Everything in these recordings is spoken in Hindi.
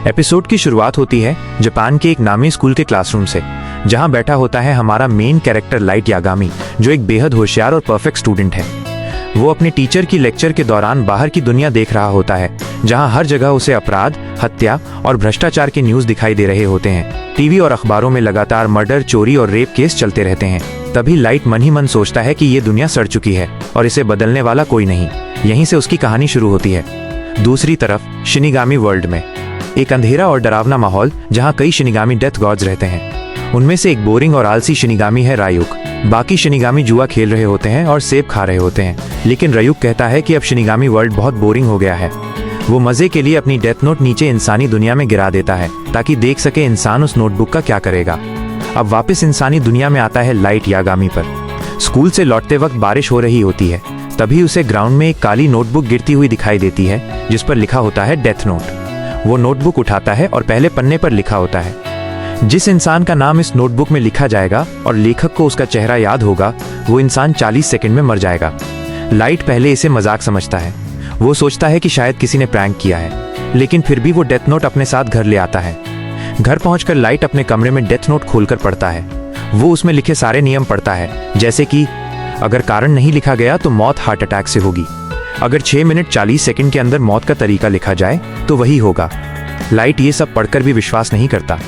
एपिसोड की शुरुआत होती है जापान के एक नामी स्कूल के क्लासरूम से, जहां बैठा होता है हमारा मेन कैरेक्टर लाइट यागामी, जो एक बेहद होशियार और परफेक्ट स्टूडेंट है। वो अपने टीचर की लेक्चर के दौरान बाहर की दुनिया देख रहा होता है, जहां हर जगह उसे अपराध, हत्या और भ्रष्टाचार के न्यूज दिखाई दे रहे होते हैं। टीवी और अखबारों में लगातार मर्डर, चोरी और रेप केस चलते रहते हैं। तभी लाइट मन ही मन सोचता है कि ये दुनिया सड़ चुकी है और इसे बदलने वाला कोई नहीं। यहीं से उसकी कहानी शुरू होती है। दूसरी तरफ शिनिगामी वर्ल्ड में एक अंधेरा और डरावना माहौल, जहां कई शिनिगामी डेथ गॉड्स रहते हैं। उनमें से एक बोरिंग और आलसी शिनिगामी है रायुक। बाकी शिनिगामी जुआ खेल रहे होते हैं और सेब खा रहे होते हैं, लेकिन रायुक कहता है कि अब शिनिगामी वर्ल्ड बहुत बोरिंग हो गया है। वो मजे के लिए अपनी डेथ नोट नीचे इंसानी दुनिया में गिरा देता है, ताकि देख सके इंसान उस नोटबुक का क्या करेगा। अब वापस इंसानी दुनिया में आता है लाइट यागामी पर। स्कूल से लौटते वक्त बारिश हो रही होती है। तभी उसे ग्राउंड में एक काली नोटबुक गिरती हुई दिखाई देती है, जिस पर लिखा होता है डेथ नोट। वो नोटबुक उठाता है और पहले पन्ने पर लिखा होता है जिस इंसान का नाम इस नोटबुक में लिखा जाएगा और लेखक को उसका चेहरा याद होगा, वो इंसान 40 सेकंड में मर जाएगा। लाइट पहले इसे मजाक समझता है। वो सोचता है कि शायद किसी ने प्रैंक किया है, लेकिन फिर भी वो डेथ नोट अपने साथ घर ले आता है। घर पहुंचकर लाइट अपने कमरे में डेथ नोट खोलकर पढ़ता है। वो उसमें लिखे सारे नियम पढ़ता है, जैसे कि अगर कारण नहीं लिखा गया तो मौत हार्ट अटैक से होगी। अगर 6 मिनट 40 सेकंड के अंदर मौत का तरीका लिखा जाए तो वही होगा। लाइट ये सब पढ़कर भी विश्वास नहीं करता,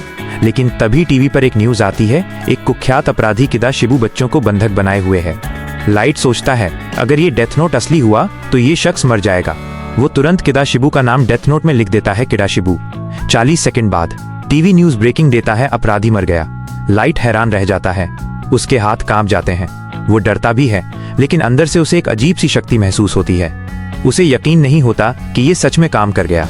लेकिन तभी टीवी पर एक न्यूज आती है। एक कुख्यात अपराधी किदाशिबू बच्चों को बंधक बनाए हुए है। लाइट सोचता है अगर ये डेथ नोट असली हुआ तो ये शख्स मर जाएगा। वो तुरंत किदाशिबू का नाम डेथ नोट में लिख देता है, किडाशिबू। 40 सेकंड बाद टीवी न्यूज ब्रेकिंग देता है, अपराधी मर गया। लाइट हैरान रह जाता है। उसके हाथ कांप जाते हैं। वो डरता भी है, लेकिन अंदर से उसे एक अजीब सी शक्ति महसूस होती है। उसे यकीन नहीं होता कि ये सच में काम कर गया।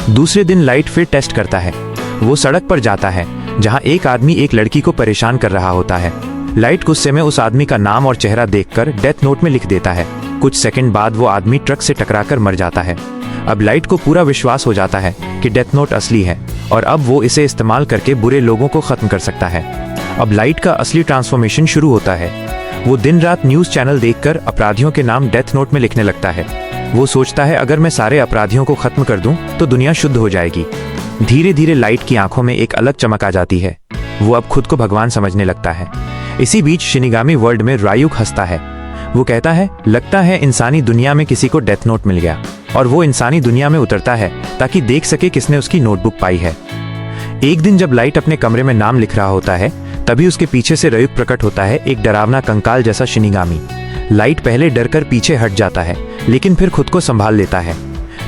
दूसरे दिन लाइट फिर टेस्ट करता है। वो सड़क पर जाता है, जहां एक आदमी एक लड़की को परेशान कर रहा होता है। लाइट गुस्से में उस आदमी का नाम और चेहरा देखकर डेथ नोट में लिख देता है। कुछ सेकंड बाद वो आदमी ट्रक से टकराकर मर जाता है। अब लाइट को पूरा विश्वास हो जाता है कि डेथ नोट असली है और अब वो इसे इस्तेमाल करके बुरे लोगों को खत्म कर सकता है। अब लाइट का असली ट्रांसफॉर्मेशन शुरू होता है। वो दिन रात न्यूज चैनल देखकर अपराधियों के नाम डेथ नोट में लिखने लगता है। वो सोचता है अगर मैं सारे अपराधियों को खत्म कर दूं तो दुनिया शुद्ध हो जाएगी। धीरे धीरे लाइट की आंखों में एक अलग चमक आ जाती है। वो अब खुद को भगवान समझने लगता है। इसी बीच शिनिगामी वर्ल्ड में रायुक हंसता है। वो कहता है लगता है इंसानी दुनिया में किसी को डेथ नोट मिल गया, और वो इंसानी दुनिया में उतरता है ताकि देख सके किसने उसकी नोटबुक पाई है। एक दिन जब लाइट अपने कमरे में नाम लिख रहा होता है, तभी उसके पीछे से रायुक प्रकट होता है, एक डरावना कंकाल जैसा शिनिगामी। लाइट पहले डरकर पीछे हट जाता है, लेकिन फिर खुद को संभाल लेता है।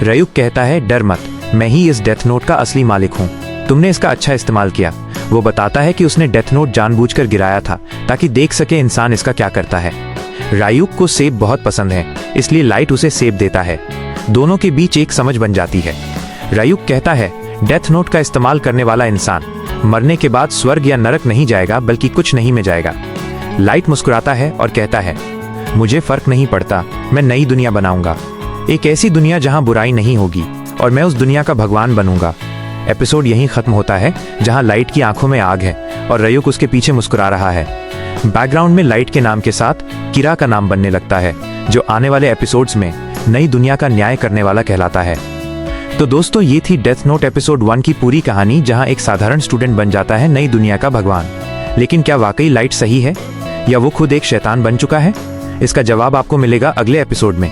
रायुक कहता है डर मत, मैं ही इस डेथ नोट का असली मालिक हूँ। तुमने इसका अच्छा इस्तेमाल किया। वो बताता है कि उसने डेथ नोट जानबूझकर गिराया था ताकि देख सके इंसान इसका क्या करता है। रायुक को सेब बहुत पसंद है, इसलिए लाइट उसे सेब देता है। दोनों के बीच एक समझ बन जाती है। रायुक कहता है डेथ नोट का इस्तेमाल करने वाला इंसान मरने के बाद स्वर्ग या नरक नहीं जाएगा, बल्कि कुछ नहीं में जाएगा। लाइट मुस्कुराता है और कहता है मुझे फर्क नहीं पड़ता, मैं नई दुनिया बनाऊंगा। एक ऐसी दुनिया जहां बुराई नहीं होगी, और मैं उस दुनिया का भगवान बनूंगा। एपिसोड यहीं खत्म होता है, जहां लाइट की आंखों में आग है और रायुक उसके पीछे मुस्कुरा रहा है। बैकग्राउंड में लाइट के नाम के साथ किरा का नाम बनने लगता है, जो आने वाले एपिसोड्स में नई दुनिया का न्याय करने वाला कहलाता है। तो दोस्तों, ये थी डेथ नोट एपिसोड 1 की पूरी कहानी, जहां एक साधारण स्टूडेंट बन जाता है नई दुनिया का भगवान। लेकिन क्या वाकई लाइट सही है, या वो खुद एक शैतान बन चुका है? इसका जवाब आपको मिलेगा अगले एपिसोड में।